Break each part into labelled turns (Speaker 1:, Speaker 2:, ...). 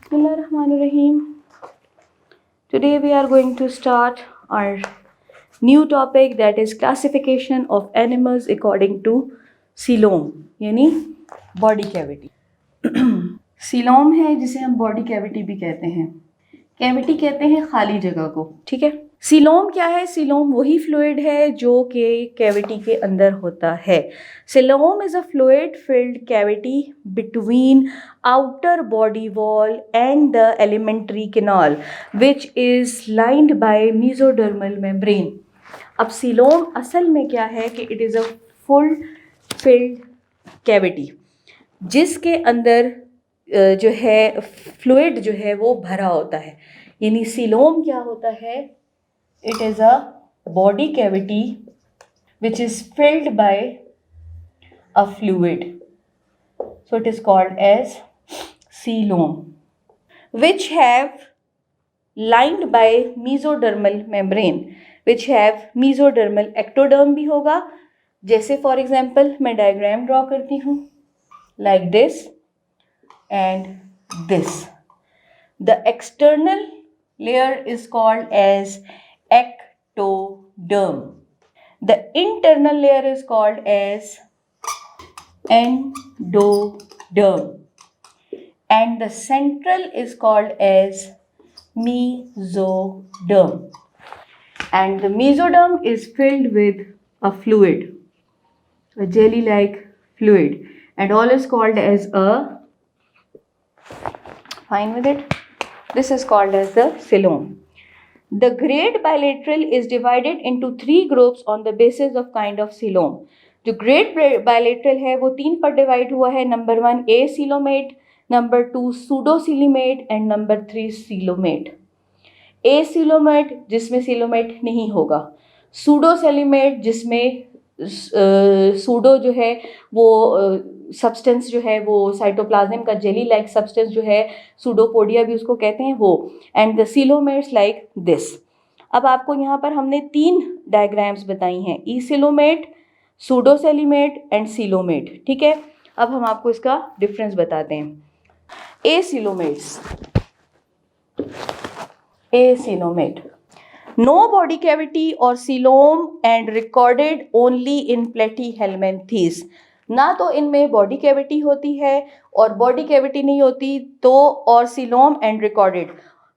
Speaker 1: Bismillahirrahmanirrahim. Today we are going to start our new topic, that is classification of animals according to coelom यानी body cavity. Coelom है जिसे हम body cavity भी कहते हैं. Cavity कहते हैं खाली जगह को. ठीक है. सीलोम क्या है? सीलोम वही फ्लूइड है जो कि कैविटी के अंदर होता है. Coelom is a fluid filled cavity between outer body wall and the alimentary canal which is lined by mesodermal membrane. अब सीलोम असल में क्या है कि it is a full filled cavity जिसके अंदर जो है फ्लूइड जो है वो भरा होता है. यानी सीलोम क्या होता है? It is a body cavity which is filled by a fluid. So it is called as coelom, which have lined by mesodermal membrane, which have mesodermal ectoderm भी होगा. जैसे for example मैं डायग्राम ड्रॉ करती हूँ like this and this. The external layer is called as ectoderm. The internal layer is called as endoderm and the central is called as mesoderm, and the mesoderm is filled with a fluid, a jelly like fluid, and all is called as a, fine with it, this is called as the coelom. The grade bilateral is divided into 3 groups on the basis of kind of coelom. जो grade bilateral है वो 3 पर divide हुआ है. Number 1 A coelomate, number 2 pseudocoelomate and number 3 coelomate. A coelomate जिसमें coelomate नहीं होगा, pseudocoelomate जिसमें सूडो जो है वो सब्सटेंस जो है वो साइटोप्लाज्म का जेली लाइक सब्सटेंस जो है, सूडोपोडिया भी उसको कहते हैं वो, and the coelomates like this. अब आपको यहाँ पर हमने 3 डायग्राम्स बताई हैं, ई सीलोमेट, सूडोसेलिमेट एंड सीलोमेट. ठीक है. अब हम आपको इसका डिफरेंस बताते हैं. ए coelomates, A coelomate, no body cavity or coelom and recorded only in platyhelminthes. ना तो इनमें बॉडी कैविटी होती है और बॉडी कैविटी नहीं होती तो, और coelom and recorded.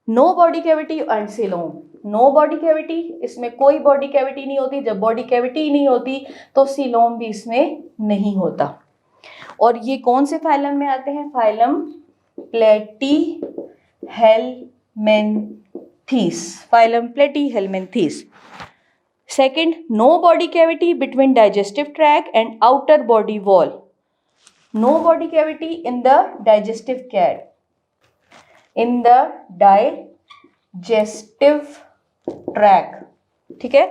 Speaker 1: No body cavity and coelom, no body cavity, इसमें कोई बॉडी कैविटी नहीं होती. जब बॉडी कैविटी नहीं होती तो सीलोम भी इसमें नहीं होता. और ये कौन से फाइलम में आते हैं? Phylum platyhelminthes, phylum platyhelminthes. Second, no body cavity between digestive tract and outer body wall. No body cavity in the digestive tract. In the digestive tract. ठीक है.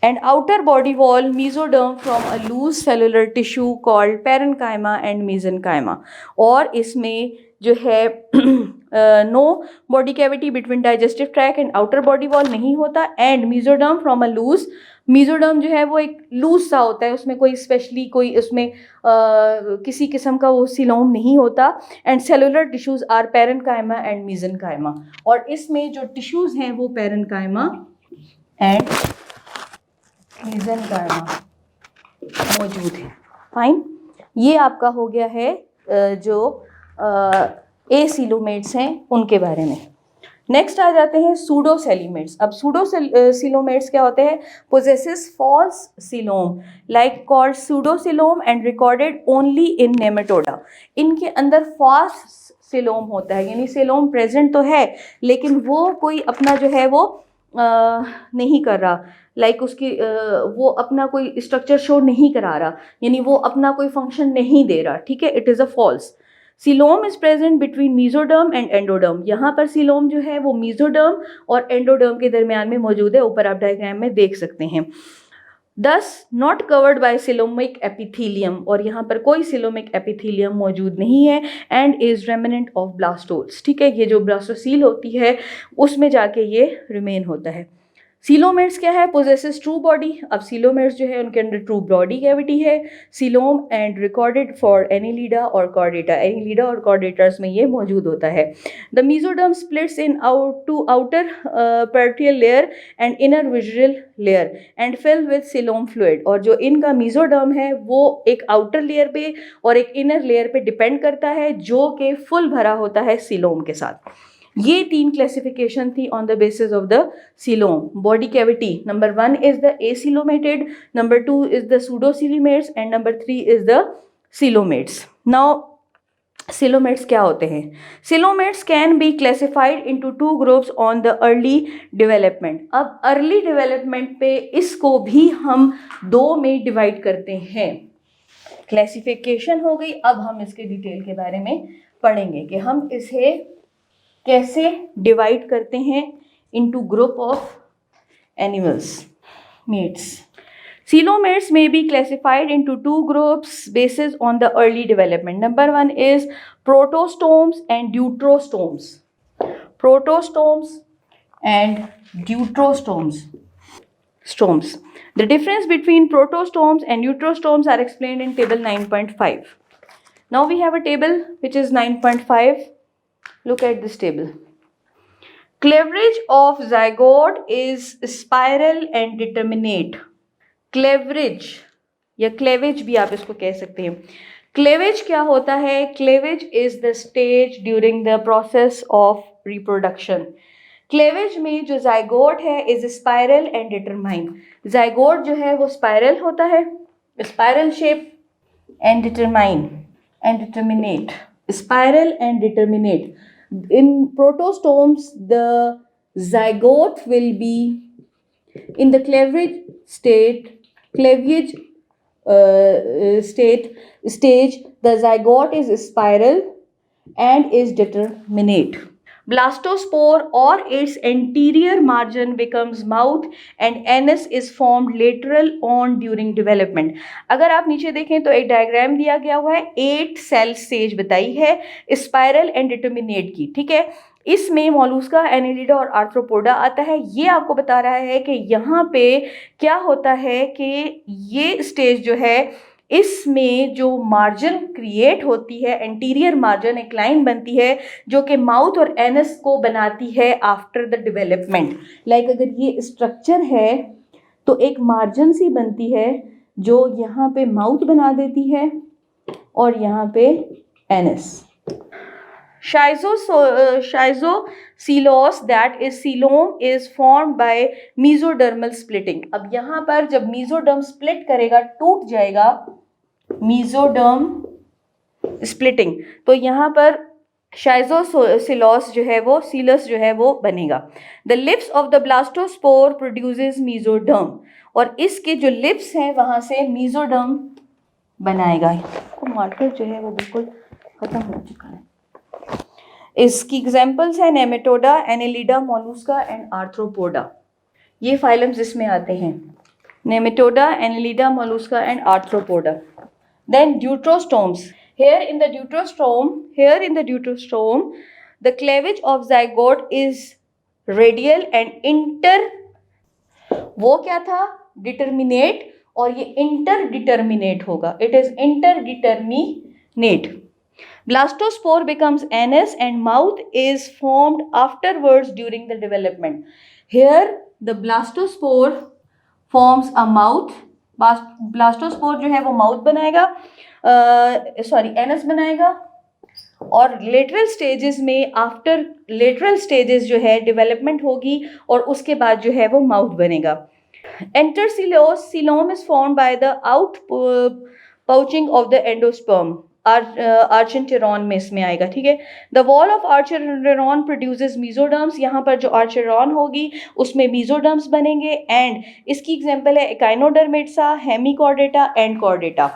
Speaker 1: And outer body wall mesoderm from a loose cellular tissue called parenchyma and mesenchyma. और इसमें जो है no body cavity between digestive tract and outer body wall नहीं होता. And mesoderm from a loose, mesoderm जो है वो एक लूज सा होता है, उसमें कोई स्पेशली कोई उसमें किसी किस्म का वो सीलोम नहीं होता. And cellular tissues are parenchyma and mesenchyme, और इसमें जो टिश्यूज हैं वो पेरेन्काइमा एंड मेसेनकाइमा मौजूद है. फाइन. ये आपका हो गया है जो ए सीलोमेट्स हैं उनके बारे में. नेक्स्ट आ जाते हैं सूडोसेलिमेट्स. अब सूडोसेलोमेट्स क्या होते हैं? Possesses false coelom like called pseudocoelom and recorded only in nematoda. इनके अंदर फॉल्स सीलोम होता है, यानी सीलोम प्रेजेंट तो है लेकिन वो कोई अपना जो है वो नहीं कर रहा, लाइक उसकी वो अपना कोई स्ट्रक्चर शो नहीं करा रहा, यानी वो अपना कोई फंक्शन नहीं दे रहा. ठीक है. It is a false. Coelom is present between mesoderm and endoderm. यहाँ पर सीलोम जो है वो मीजोडर्म और एंडोडर्म के दरमियान में मौजूद है. ऊपर आप डायग्राम में देख सकते हैं. Thus not covered by coelomic epithelium, और यहाँ पर कोई coelomic epithelium मौजूद नहीं है. And is remnant of blastocoels. ठीक है. ये जो ब्लास्टोसील होती है उसमें जाके ये रिमेन होता है. सीलोमेट्स क्या है? Possesses true body. अब सीलोमेट्स जो है उनके अंदर ट्रू बॉडी कैविटी है। Coelom and recorded for annelida और कॉर्डेटा, एनीलिडा और कॉर्डेटास में ये मौजूद होता है। The mesoderm splits into outer parietal layer and inner visual layer and fill with coelom fluid. और जो इनका मेसोडर्म है वो एक आउटर लेयर पे और एक इनर लेयर पे डिपेंड करता है, जो कि फुल भरा होता है सीलोम के साथ। ये 3 क्लासिफिकेशन थी on the basis of the coelom body cavity. Number 1 is the acoelomated, number 2 is the pseudocoelomates and number 3 is the coelomates. Now coelomates क्या होते हैं? Coelomates can be classified into 2 groups on the early development. अब early development पे इसको भी हम 2 में divide करते हैं। क्लासिफिकेशन हो गई, अब हम इसके डिटेल के बारे में पढ़ेंगे कि हम इसे कैसे डिवाइड करते हैं into group of animals mates. Coelomates may be classified into 2 groups based on the early development. Number 1 is protostomes and deuterostomes. Protostomes and deuterostomes. The difference between protostomes and deuterostomes are explained in table 9.5. Now we have a table which is 9.5. Look at this table. Cleavage of zygote is spiral and determinate. क्लेवरेज या cleavage भी आप इसको कह सकते हैं। Cleavage क्या होता है? Cleavage is the stage during the process of reproduction. Cleavage में जो जाइगोट है is spiral and determine. Zygote जो है वो स्पाइरल होता है, spiral shape, and determine and determinate, spiral and determinate. In protostomes the zygote will be in the cleavage stage, the zygote is spiral and is determinate. Blastospore or its anterior margin becomes mouth and anus is formed lateral on during development. अगर आप नीचे देखें तो एक diagram दिया गया हुआ है, 8 सेल स्टेज बताई है स्पाइरल एंड डिटर्मिनेट की, ठीक है। इसमें मोलुस्का, एनेलिडा और आर्थ्रोपोडा आता है। ये आपको बता रहा है कि यहाँ पे क्या होता है कि ये स्टेज जो है इसमें जो मार्जिन क्रिएट होती है, एंटीरियर मार्जिन, एक लाइन बनती है जो कि माउथ और एनस को बनाती है आफ्टर द डेवलपमेंट। लाइक अगर ये स्ट्रक्चर है तो एक मार्जिन सी बनती है जो यहाँ पे माउथ बना देती है और यहाँ पे anus. Schizocoelos, that is coelom, is formed by mesodermal splitting. अब यहाँ पर जब mesoderm split करेगा, टूट जाएगा, mesoderm splitting, तो यहाँ पर Schizocoelos जो है वो सीलस जो है वो बनेगा। The lips of the blastospore produces mesoderm, और इसके जो लिप्स हैं वहाँ से mesoderm बनाएगा। तो मार्कर जो है वो बिल्कुल खत्म हो चुका है। इसकी एग्जाम्पल्स हैं nematoda, annelida, mollusca and arthropoda. ये फाइलम्स इसमें आते हैं, nematoda, annelida, mollusca and arthropoda. Then deuterostomes. Here in the deuterostome, the cleavage of zygote is radial and वो क्या था? डिटर्मिनेट, और ये इंटरडिटर्मिनेट होगा। It is interdeterminate. Blastospore becomes anus and mouth is formed afterwards during the development. Here the blastospore forms a mouth. Blastospore जो है वो mouth बनाएगा, एनस बनाएगा, और लेटरल स्टेजेस में, आफ्टर लेटरल स्टेजेस जो है डेवलपमेंट होगी और उसके बाद जो है वो माउथ बनेगा। Intercoelom is formed by the out pouching of the endosperm. आर्चेंटेरॉन में इसमें आएगा, ठीक है। The wall of archenteron produces mesoderms. यहाँ पर जो आर्चेरॉन होगी उसमें मीजोडर्म्स बनेंगे। एंड इसकी एग्जांपल है एकाइनोडर्मेट्सा, हेमिकॉर्डेटा एंड कॉर्डेटा।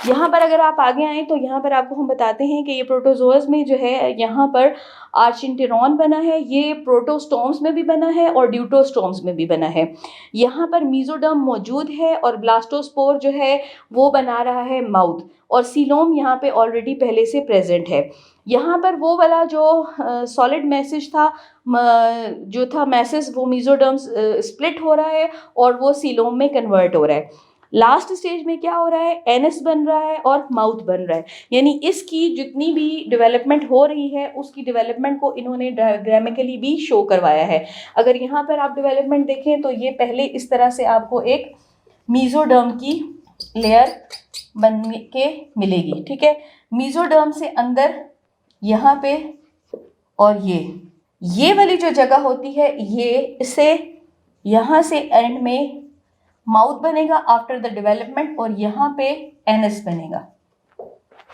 Speaker 1: यहाँ पर अगर आप आगे आएँ तो यहाँ पर आपको हम बताते हैं कि ये प्रोटोजोअस में जो है यहाँ पर आर्चेंटेरॉन बना है, ये प्रोटोस्टोम्स में भी बना है और ड्यूटोस्टोम्स में भी बना है। यहाँ पर मीजोडर्म मौजूद है और ब्लास्टोस्पोर जो है वो बना रहा है माउथ, और सीलोम यहाँ पे ऑलरेडी पहले से प्रेजेंट है। यहाँ पर वो वाला जो सॉलिड मैसेज था, जो था मैसेज, वो मेसोडर्म स्प्लिट हो रहा है और वो सीलोम में कन्वर्ट हो रहा है। लास्ट स्टेज में क्या हो रहा है, एनएस बन रहा है और माउथ बन रहा है। यानी इसकी जितनी भी डेवलपमेंट हो रही है उसकी डेवलपमेंट को इन्होंने डायग्रामिकली भी शो करवाया है। अगर यहाँ पर आप डेवलपमेंट देखें तो ये पहले इस तरह से आपको एक मेसोडर्म की लेयर बन के मिलेगी, ठीक है। मेसोडर्म से अंदर यहाँ पे और ये वाली जो जगह होती है, ये इससे यहाँ से एंड में माउथ बनेगा आफ्टर द डेवलपमेंट और यहाँ पे एनएस बनेगा,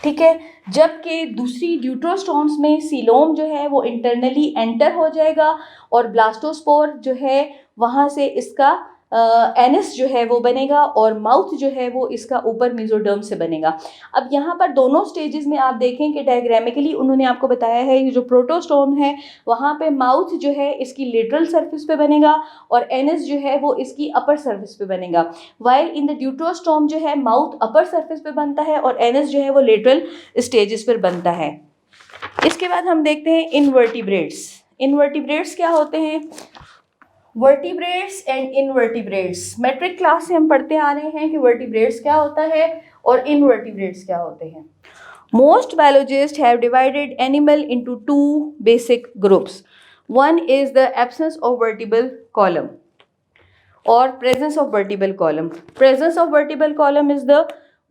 Speaker 1: ठीक है। जबकि दूसरी ड्यूट्रोस्टोम्स में सीलोम जो है वो इंटरनली एंटर हो जाएगा और ब्लास्टोस्पोर जो है वहाँ से इसका एनएस जो है वो बनेगा और माउथ जो है वो इसका ऊपर मेसोडर्म से बनेगा। अब यहाँ पर दोनों स्टेजेस में आप देखें कि डायग्रामिकली उन्होंने आपको बताया है कि जो प्रोटोस्टोम है वहाँ पे माउथ जो है इसकी लेटरल सरफेस पे बनेगा और एनएस जो है वो इसकी अपर सरफेस पे बनेगा। वाइल इन द ड्यूट्रोस्टोम जो है माउथ अपर सरफेस पे बनता है और एनएस जो है वो लेटरल स्टेजेस पर बनता है। इसके बाद हम देखते हैं इनवर्टिब्रेट्स। इनवर्टिब्रेट्स क्या होते हैं? Vertebrates and invertebrates. Matric class से हम पढ़ते आ रहे हैं कि वर्टिब्रेट्स क्या होता है और इनवर्टिब्रेट्स क्या होते हैं। Most biologists have divided animal into two basic groups. One is the absence of vertebral column or presence of vertebral column. Presence of vertebral column is the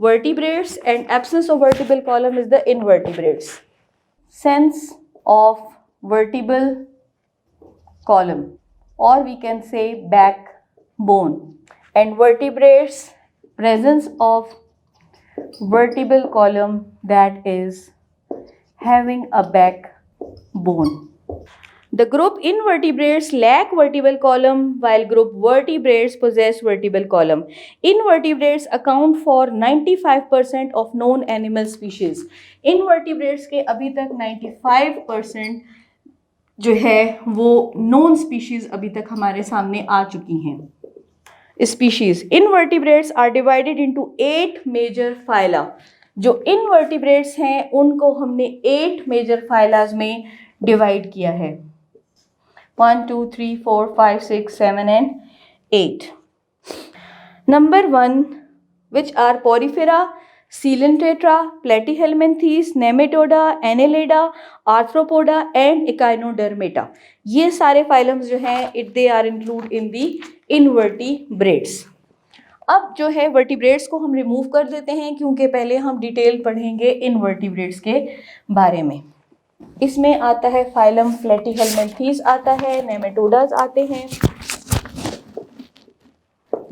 Speaker 1: vertebrates and absence of vertebral column is the invertebrates. Sense of vertebral column, or we can say backbone, and vertebrates, presence of vertebral column that is having a backbone. The group invertebrates lack vertebral column while group vertebrates possess vertebral column. Invertebrates account for 95% of known animal species. Invertebrates के अभी तक 95% जो है वो non species अभी तक हमारे सामने आ चुकी हैं। Species invertebrates are divided into 8 major phyla. जो इनवर्टिब्रेट्स हैं उनको हमने 8 मेजर फाइलाज में डिवाइड किया है। 1 2 3 4 5 6 7 and 8. Number 1, which are Porifera, Coelenterata, Platyhelminthes, Nematoda, Annelida, Arthropoda and Echinodermata. ये सारे फाइलम्स जो हैं they are included in the invertebrates. अब जो है वर्टिब्रेट्स को हम रिमूव कर देते हैं क्योंकि पहले हम डिटेल पढ़ेंगे इनवर्टिब्रेट्स के बारे में। इसमें आता है फाइलम प्लेटीहेल्मिन्थीज आता है, नेमेटोडाज आते हैं,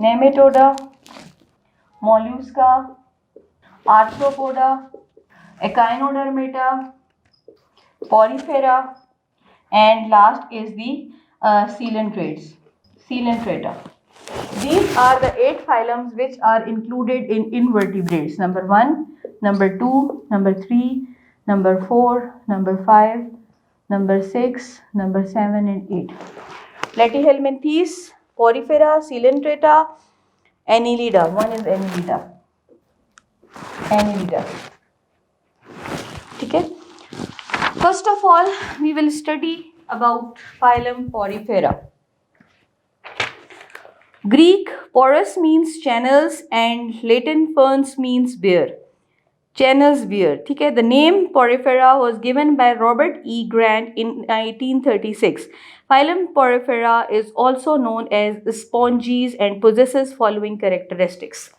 Speaker 1: nematoda, mollusca, arthropoda, echinodermata, porifera and last is the Coelenterata. These are the 8 phylums which are included in invertebrates. Number 1, number 2, number 3, number 4, number 5, number 6, number 7 and 8. Platyhelminthes, Porifera, Coelenterata, Annelida. One is Annelida. ठीक है। First of all, we will study about phylum Porifera. Greek porous means channels and Latin ferns means bear. Channels bear. ठीक है। The name Porifera was given by Robert E. Grant in 1936. Phylum Porifera is also known as sponges and possesses following characteristics.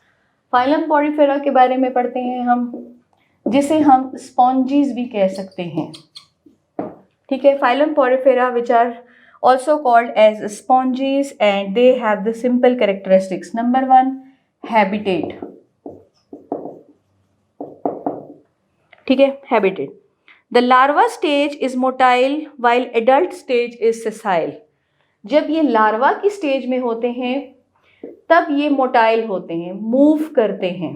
Speaker 1: Phylum Porifera के बारे में पढ़ते हैं हम, जिसे हम sponges भी कह सकते हैं। ठीक है। Phylum Porifera which are also called as sponges and they have the simple characteristics. Number 1, habitat. ठीक है, habitat. The larva stage is motile while adult stage is sessile. जब ये लार्वा की स्टेज में होते हैं तब ये मोटाइल होते हैं, मूव करते हैं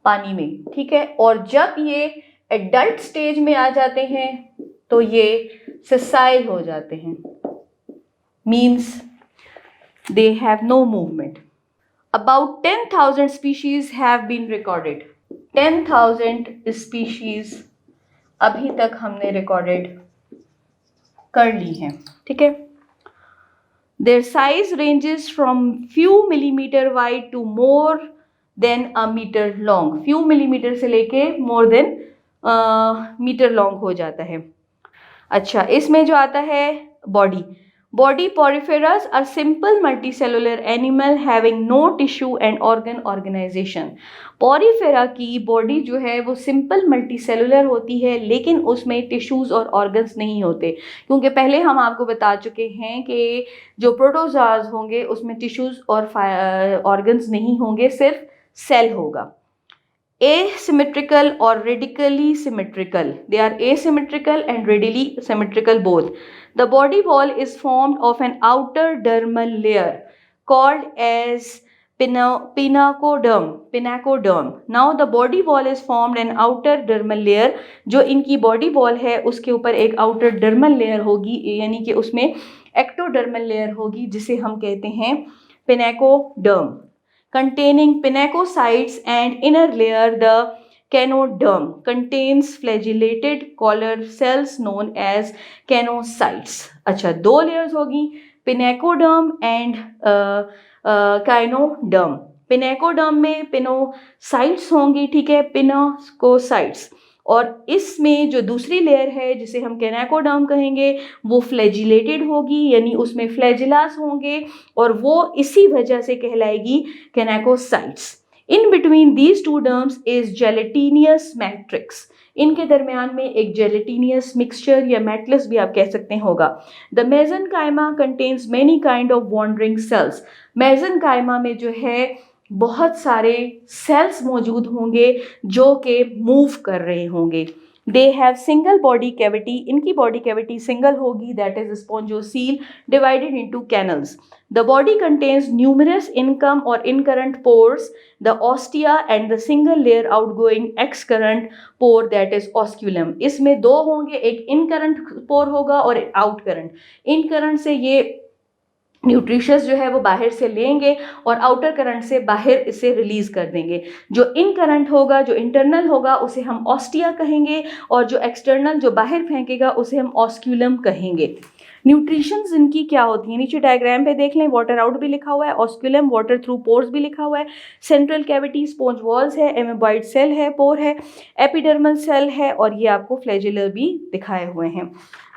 Speaker 1: पानी में, ठीक है। और जब ये एडल्ट स्टेज में आ जाते हैं तो ये sessile हो जाते हैं, means they have no movement. About 10,000 species have been recorded. 10,000 species अभी तक हमने रिकॉर्डेड कर ली हैं, ठीक है। Their size ranges from few millimeter wide to more than a meter long. Few millimeter से लेके more than मीटर लॉन्ग हो जाता है। अच्छा, इसमें जो आता है body, body poriferans are simple multicellular animal having no tissue and organ organisation. Porifera की बॉडी जो है वो सिंपल मल्टीसेलुलर होती है, लेकिन उसमें टिश्यूज और ऑर्गन्स नहीं होते, क्योंकि पहले हम आपको बता चुके हैं कि जो प्रोटोजोआज होंगे उसमें टिश्यूज और ऑर्गन्स नहीं होंगे, सिर्फ सेल होगा। Asymmetrical or radically symmetrical. They are asymmetrical and readily symmetrical both. The body wall is formed of an outer dermal layer called as pinacoderm. Now the body wall is formed an outer dermal layer. जो इनकी body wall है उसके ऊपर एक outer dermal layer होगी, यानी कि उसमें ectodermal layer होगी, जिसे हम कहते हैं pinacoderm, containing pinacocytes, and inner layer the canoderm contains flagellated collar cells known as canocytes. अच्छा, दो लेयर्स होगी, पिनेकोडर्म एंड काइनोडर्म। पिनेकोडर्म में पिनोसाइट्स होंगी, ठीक है, पिनोकोसाइट्स, और इसमें जो दूसरी लेयर है जिसे हम कैनाकोडर्म कहेंगे वो फ्लैजिलेटेड होगी, यानी उसमें फ्लैजिलास होंगे, और वो इसी वजह से कहलाएगी choanocytes. In between these two derms is gelatinous matrix. इनके दरमियान में एक जेलेटिनियस मिक्सचर या मैट्रिक्स भी आप कह सकते हैं होगा। The mesenchyme contains many kind of wandering cells. Mesenchyme में जो है बहुत सारे सेल्स मौजूद होंगे जो कि मूव कर रहे होंगे। They have single body cavity, इनकी बॉडी कैविटी सिंगल होगी, that is spongocoel divided into canals. The body contains numerous income और incurrent pores, the ostia and the single layer outgoing excurrent pore, that is osculum. इसमें दो होंगे, एक incurrent पोर होगा और एक आउट करंट। इनकरंट से ये न्यूट्रिशंस जो है वो बाहर से लेंगे और आउटर करंट से बाहर इसे रिलीज कर देंगे। जो इन करंट होगा, जो इंटरनल होगा, उसे हम ऑस्टिया कहेंगे, और जो एक्सटर्नल, जो बाहर फेंकेगा, उसे हम ऑस्क्यूलम कहेंगे। न्यूट्रिशंस इनकी क्या होती है, नीचे डायग्राम पे देख लें, वाटर आउट भी लिखा हुआ है, ऑस्क्यूलम वाटर थ्रू पोर्स भी लिखा हुआ है, सेंट्रल कैविटी स्पॉन्ज वॉल्स है, एमेबॉइड सेल है, पोर है, एपिडर्मल सेल है, और ये आपको फ्लैजिलर भी दिखाए हुए हैं।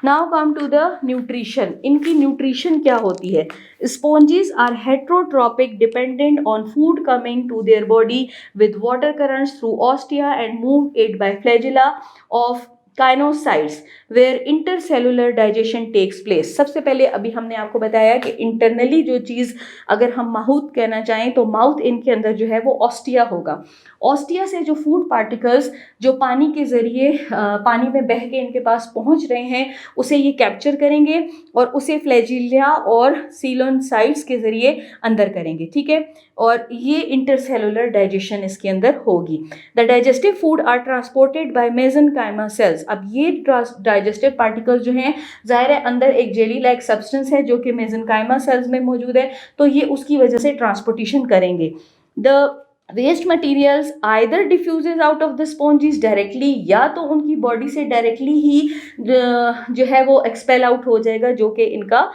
Speaker 1: Now come to the nutrition. इनकी न्यूट्रिशन क्या होती है? Sponges are heterotrophic, dependent on food coming to their body with water currents through ostia and move it by flagella of choanocytes where intercellular digestion takes place. सबसे पहले अभी हमने आपको बताया कि इंटरनली जो चीज़ अगर हम माउथ कहना चाहें तो माउथ इनके अंदर जो है वो ऑस्टिया होगा। ऑस्टिया से जो फूड पार्टिकल्स जो पानी के ज़रिए पानी में बह के इनके पास पहुंच रहे हैं उसे ये कैप्चर करेंगे और उसे फ्लैजिलिया और सीलोनसाइट्स के ज़रिए अंदर करेंगे, ठीक है, और ये इंटरसेलुलर डाइजेशन इसके अंदर होगी। The digestive food are transported by mesenchyme cells. अब ये डाइजेस्टिव पार्टिकल्स जो हैं, जाहिर है अंदर एक जेली लाइक सब्सटेंस है जो कि मेसेनकाइमा सेल्स में मौजूद है, तो ये उसकी वजह से ट्रांसपोर्टेशन करेंगे। The waste materials either diffuses out of the sponges directly, या तो उनकी बॉडी से डायरेक्टली ही जो है वो एक्सपेल आउट हो जाएगा, जो कि इनका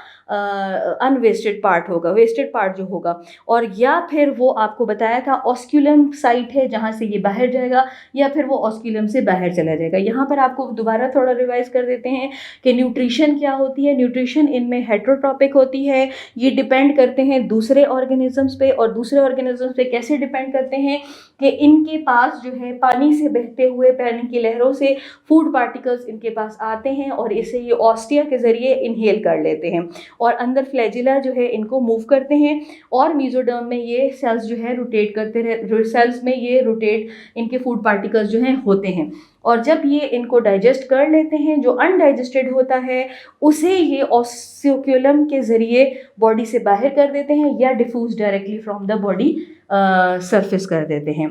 Speaker 1: अनवेस्टेड पार्ट होगा, वेस्टेड पार्ट जो होगा, और या फिर वो आपको बताया था ऑस्क्यूलम साइट है जहाँ से ये बाहर जाएगा, या फिर वो ऑस्क्यूलम से बाहर चला जाएगा। यहाँ पर आपको दोबारा थोड़ा रिवाइज कर देते हैं कि न्यूट्रिशन क्या होती है। न्यूट्रिशन इनमें हेट्रोट्रॉपिक होती है, ये डिपेंड करते हैं दूसरे ऑर्गेनिजम्स पे, और दूसरे ऑर्गेनिजम्स पे कैसे डिपेंड करते हैं कि इनके पास जो है पानी से बहते हुए पानी की लहरों से फूड पार्टिकल्स इनके पास आते हैं और इसे ये ऑस्टिया के ज़रिए इनहेल कर लेते हैं, और अंदर फ्लैजिला जो है इनको मूव करते हैं, और मीजोडर्म में ये सेल्स जो है रोटेट करते रहे, सेल्स में ये रोटेट इनके फूड पार्टिकल्स जो हैं होते हैं, और जब ये इनको डाइजेस्ट कर लेते हैं, जो अनडाइजेस्टेड होता है उसे ये ऑस्क्यूलम के ज़रिए बॉडी से बाहर कर देते हैं, या diffuse directly from the body surface कर देते हैं।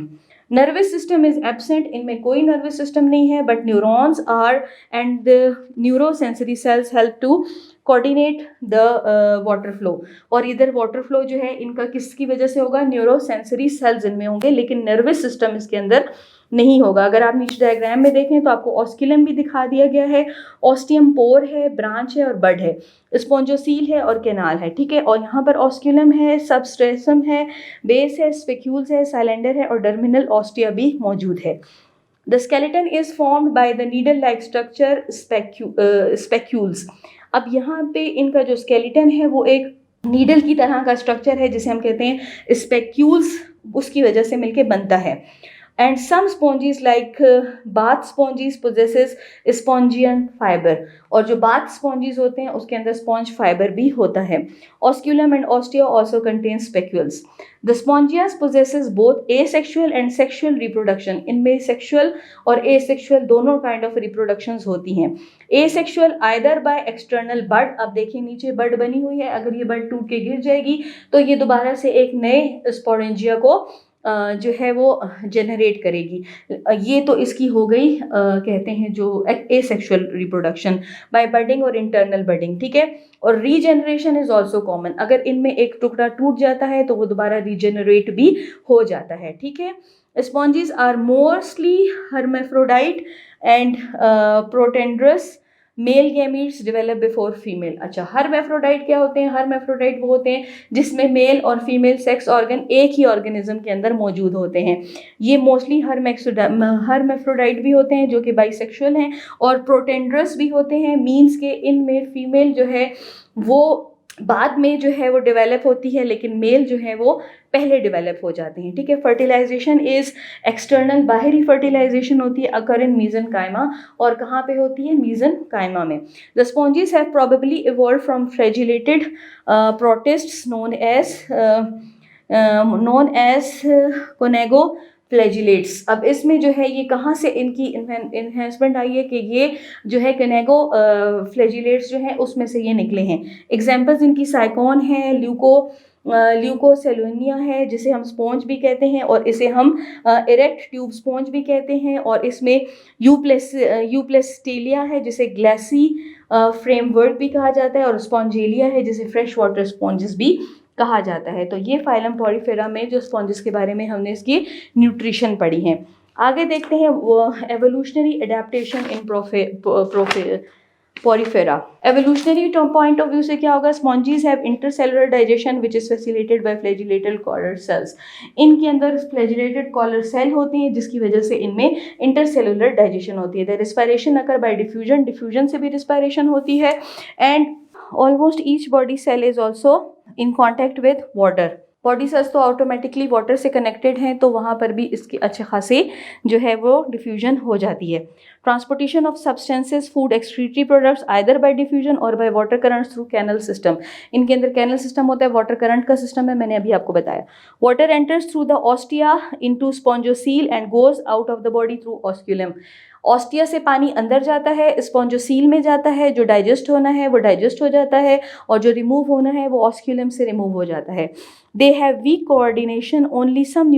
Speaker 1: नर्वस सिस्टम इज एब्सेंट, इनमें कोई नर्वस सिस्टम नहीं है, but neurons are and the neurosensory cells help to coordinate the water flow. और इधर वाटर फ्लो जो है इनका किसकी वजह से होगा? न्यूरोसेंसरी सेल्स इनमें होंगे, लेकिन नर्वस सिस्टम इसके अंदर नहीं होगा। अगर आप नीचे डायग्राम में देखें तो आपको ऑस्क्यूलम भी दिखा दिया गया है, ऑस्टियम पोर है, ब्रांच है और बड है, स्पॉन्जोसील है और कैनाल है, ठीक है। और यहाँ पर ऑस्क्यूलम है, सबस्ट्रेसम है, बेस है, स्पेक्यूल्स है, साइलेंडर है और टर्मिनल ऑस्टिया भी मौजूद है। The skeleton is formed by the needle-like structure specules। अब यहाँ पे इनका जो स्केलेटन है वो एक नीडल की तरह का स्ट्रक्चर है जिसे हम कहते हैं स्पेक्यूल्स, उसकी वजह से मिलके बनता है। And some sponges like bath sponges possesses spongin fibre, और जो बाथ स्पॉन्जीज होते हैं उसके अंदर स्पॉन्ज फाइबर भी होता है। Osculum and ostia also contain spicules. The sponges possesses both asexual and sexual reproduction. इनमें सेक्सुअल और एसेक्सुअल दोनों काइंड ऑफ रिप्रोडक्शंस होती हैं। Asexual either by external bud, अब देखिए नीचे बड बनी हुई है, अगर ये बड टूट के गिर जाएगी तो ये दोबारा से एक नए स्पोरेंजिया को जो है वो जनरेट करेगी। ये तो इसकी हो गई कहते हैं जो एसेक्सुअल रिप्रोडक्शन बाय बडिंग और इंटरनल बडिंग, ठीक है। और रीजनरेशन इज ऑल्सो कॉमन, अगर इनमें एक टुकड़ा टूट जाता है तो वो दोबारा रीजनरेट भी हो जाता है, ठीक है। Sponges are mostly hermaphrodite and protandrous, male gametes develop before female. अच्छा, हर्मेफ्रोडाइट क्या होते हैं? हर्मेफ्रोडाइट वो होते हैं जिसमें मेल और फीमेल सेक्स ऑर्गन एक ही ऑर्गेनिज्म के अंदर मौजूद होते हैं। ये मोस्टली हर्मेफ्रोडाइट भी होते हैं जो कि बाइसेक्सुअल हैं, और प्रोटेंड्रस भी होते हैं, मीन्स के इनमें फीमेल जो है वो बाद में जो है वो डेवलप होती है, लेकिन मेल जो है वो पहले डेवलप हो जाते हैं, ठीक है। फर्टिलाइजेशन इज एक्सटर्नल, बाहरी फर्टिलाइजेशन होती है, अकर इन मीजनकाइमा, और कहाँ पे होती है? मीजनकाइमा में। The sponges have probably evolve from flagellated protists known as choanoflagellates. अब इसमें जो है ये कहाँ से इनकी इन्हेंसमेंट आई है कि ये जो है कनेगो फ्लैजिलेट्स जो है उसमें से ये निकले हैं। एग्जांपल्स इनकी साइकॉन है, ल्यूकोसेलुनिया है जिसे हम स्पॉन्ज भी कहते हैं, और इसे हम इरेक्ट ट्यूब स्पॉन्ज भी कहते हैं, और इसमें यूप्लेस्टेलिया है जिसे ग्लासी फ्रेमवर्क भी कहा जाता है, और स्पॉन्जेलिया है जिसे फ्रेश वाटर स्पॉन्जेस भी कहा जाता है। तो ये फाइलम पॉरीफेरा में जो स्पॉन्जेस के बारे में हमने इसकी न्यूट्रिशन पढ़ी है। आगे देखते हैं evolutionary adaptation in porifera. Evolutionary point of view से क्या होगा? Sponges have intercellular digestion which is facilitated by flagellated collar cells. इनके अंदर फ्लैजिलेटेड कॉलर सेल होती हैं जिसकी वजह से इनमें इंटरसेलुलर डाइजेशन होती है। The respiration occur by diffusion, diffusion से भी रिस्पायरेशन होती है। And almost each body cell is also in contact with water. Body cells तो ऑटोमेटिकली वाटर से कनेक्टेड हैं, तो वहाँ पर भी इसकी अच्छे खासे जो है वो डिफ्यूजन हो जाती है। Transportation of substances, food, excretory products either by diffusion और by water current through canal system. इनके अंदर कैनल सिस्टम होता है, वाटर करंट का सिस्टम है, मैंने अभी आपको बताया। Water enters through the ostia into spongocoel and goes out of the body through osculum. Ostia से पानी अंदर जाता है, स्पॉन्जोसील में जाता है, जो डाइजेस्ट होना है वो डाइजेस्ट हो जाता है, और जो रिमूव होना है वो ऑस्क्यूलम से रिमूव हो जाता है। They have weak coordination, only some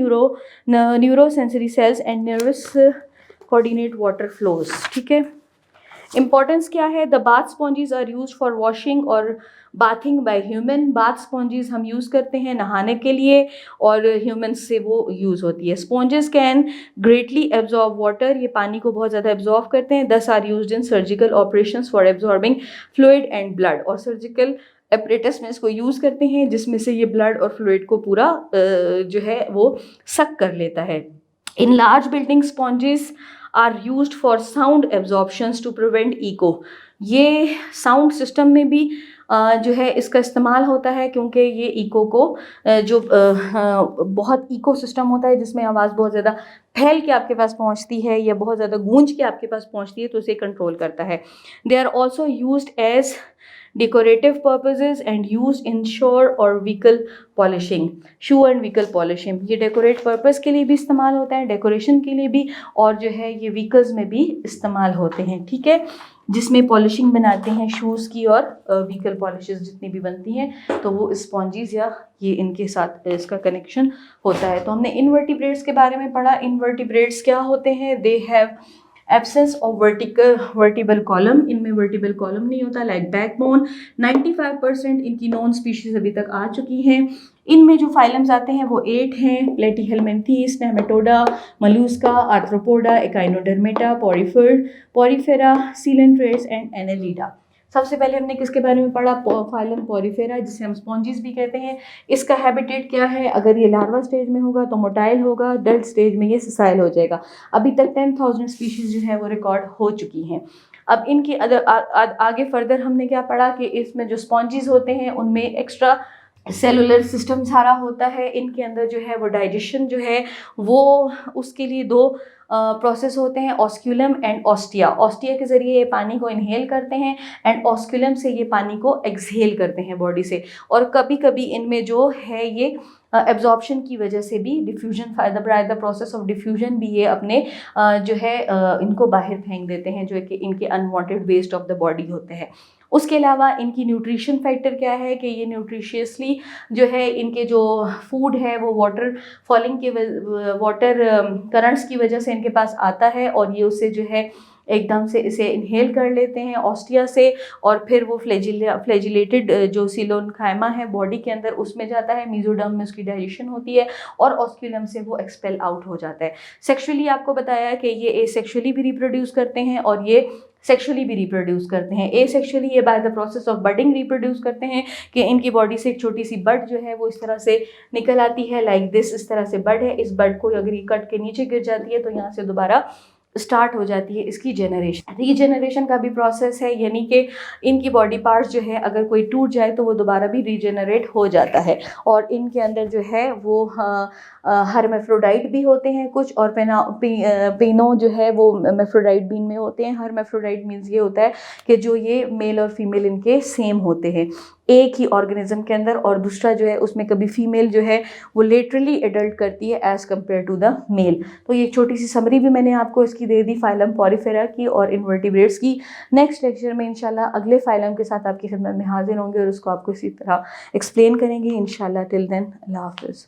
Speaker 1: neurosensory cells and nerves coordinate water flows, ठीक है। इंपॉर्टेंस क्या है? The bath sponges are use for washing और bathing by human. Bath sponges हम यूज़ करते हैं नहाने के लिए, और ह्यूमन से वो यूज़ होती है। Sponges can greatly absorb water, ये पानी को बहुत ज़्यादा एब्जॉर्ब करते हैं। These are used in surgical operations for absorbing fluid and blood, और सर्जिकल एपरेटस में इसको यूज़ करते हैं जिसमें से ये ब्लड और फ्लूइड को पूरा जो है वो सक कर लेता है। In large building sponges are used for sound absorptions to prevent echo. ये साउंड सिस्टम में भी जो है इसका इस्तेमाल होता है, क्योंकि ये इको को जो बहुत इको सिस्टम होता है जिसमें आवाज़ बहुत ज़्यादा फैल के आपके पास पहुंचती है या बहुत ज़्यादा गूंज के आपके पास पहुंचती है, तो उसे कंट्रोल करता है। They are also used as decorative purposes and used in shoe और vehicle polishing. Shoe and vehicle polishing ये डेकोरेट पर्पस के लिए भी इस्तेमाल होता है, डेकोरेशन के लिए भी, और जो है ये व्हीकल्स में भी इस्तेमाल होते हैं, ठीक है, जिसमें पॉलिशिंग बनाते हैं शूज़ की और व्हीकल पॉलिशेस जितनी भी बनती हैं, तो वो स्पॉन्जीज या ये इनके साथ इसका कनेक्शन होता है। तो हमने इनवर्टिब्रेट्स के बारे में पढ़ा। इनवर्टिब्रेट्स क्या होते हैं? They have absence of vertebral column, इनमें वर्टिबल कॉलम नहीं होता। लाइक बैकबोन, 95% इनकी नॉन स्पीशीज अभी तक आ चुकी हैं। इनमें जो फाइलम्स आते हैं वो 8 हैं, platyhelminthes, nematoda, mollusca, arthropoda, echinodermata, porifera, coelenterates and annelida. सबसे पहले हमने किसके बारे में पढ़ा? फाइलम पोरिफेरा, जिसे हम स्पॉन्जिस भी कहते हैं। इसका हैबिटेट क्या है? अगर ये लार्वा स्टेज में होगा तो मोटाइल होगा, अडल्ट स्टेज में ये ससाइल हो जाएगा। अभी तक 10,000 स्पीशीज जो है वो रिकॉर्ड हो चुकी हैं। अब इनकी आगे फर्दर हमने क्या पढ़ा कि इसमें जो स्पॉन्जिस होते हैं उनमें एक्स्ट्रा सेलुलर सिस्टम सारा होता है। इनके अंदर जो है वो डाइजेशन जो है वो उसके लिए दो प्रोसेस होते हैं, ऑस्क्यूलम एंड ऑस्टिया। ऑस्टिया के ज़रिए ये पानी को इनहेल करते हैं एंड ऑस्क्यूलम से ये पानी को एक्सहेल करते हैं बॉडी से। और कभी कभी इनमें जो है ये एब्जॉर्प्शन की वजह से भी diffusion, the process of diffusion भी ये अपने जो है इनको बाहर फेंक देते हैं, जो कि इनके unwanted waste of the body होते हैं। उसके अलावा इनकी न्यूट्रिशन फैक्टर क्या है कि ये न्यूट्रिशियसली जो है इनके जो फूड है वो वाटर फॉलिंग के वाटर करंट्स की वजह से इनके पास आता है और ये उससे जो है एकदम से इसे इनहेल कर लेते हैं ऑस्टिया से, और फिर वो फ्लैजिलेटेड जो सीलोनकाइमा है बॉडी के अंदर उसमें जाता है, मीजोडर्म में उसकी डाइजेशन होती है और ऑस्क्यूलम से वो एक्सपेल आउट हो जाता है। सेक्सुअली आपको बताया कि ये एसेक्सुअली भी रिप्रोड्यूस करते हैं और ये सेक्सुअली भी रिप्रोड्यूस करते हैं। एसेक्सुअली ये by the process of budding reproduce करते हैं कि इनकी बॉडी से एक छोटी सी बड जो है वो इस तरह से निकल आती है, लाइक दिस, इस तरह से बड है। इस बड को अगर ये कट के नीचे गिर जाती है तो यहाँ से दोबारा स्टार्ट हो जाती है इसकी जनरेशन। रीजनरेशन का भी प्रोसेस है, यानी कि इनकी बॉडी पार्ट्स जो है अगर कोई टूट जाए तो वो दोबारा भी रीजनरेट हो जाता है। और इनके अंदर जो है वो हर्मेफ्रोडाइट भी होते हैं कुछ, और पेनो जो है वो मेफ्रोडाइट बीन में होते हैं। हर्मेफ्रोडाइट मीन्स ये होता है कि जो ये मेल और फीमेल इनके सेम होते हैं एक ही ऑर्गेनिज्म के अंदर, और दूसरा जो है उसमें कभी फीमेल जो है वो लेटरली एडल्ट करती है as compare to the male. तो ये छोटी सी समरी भी मैंने आपको इसकी दे दी फाइलम पोरिफेरा की और इन्वर्टिब्रेट्स की। नेक्स्ट लेक्चर में इंशाल्लाह अगले फाइलम के साथ आपकी खिदमत में हाजिर होंगे और उसको आपको इसी तरह एक्सप्लेन करेंगे इंशाल्लाह। टिल देन, अल्लाह हाफ़िज़।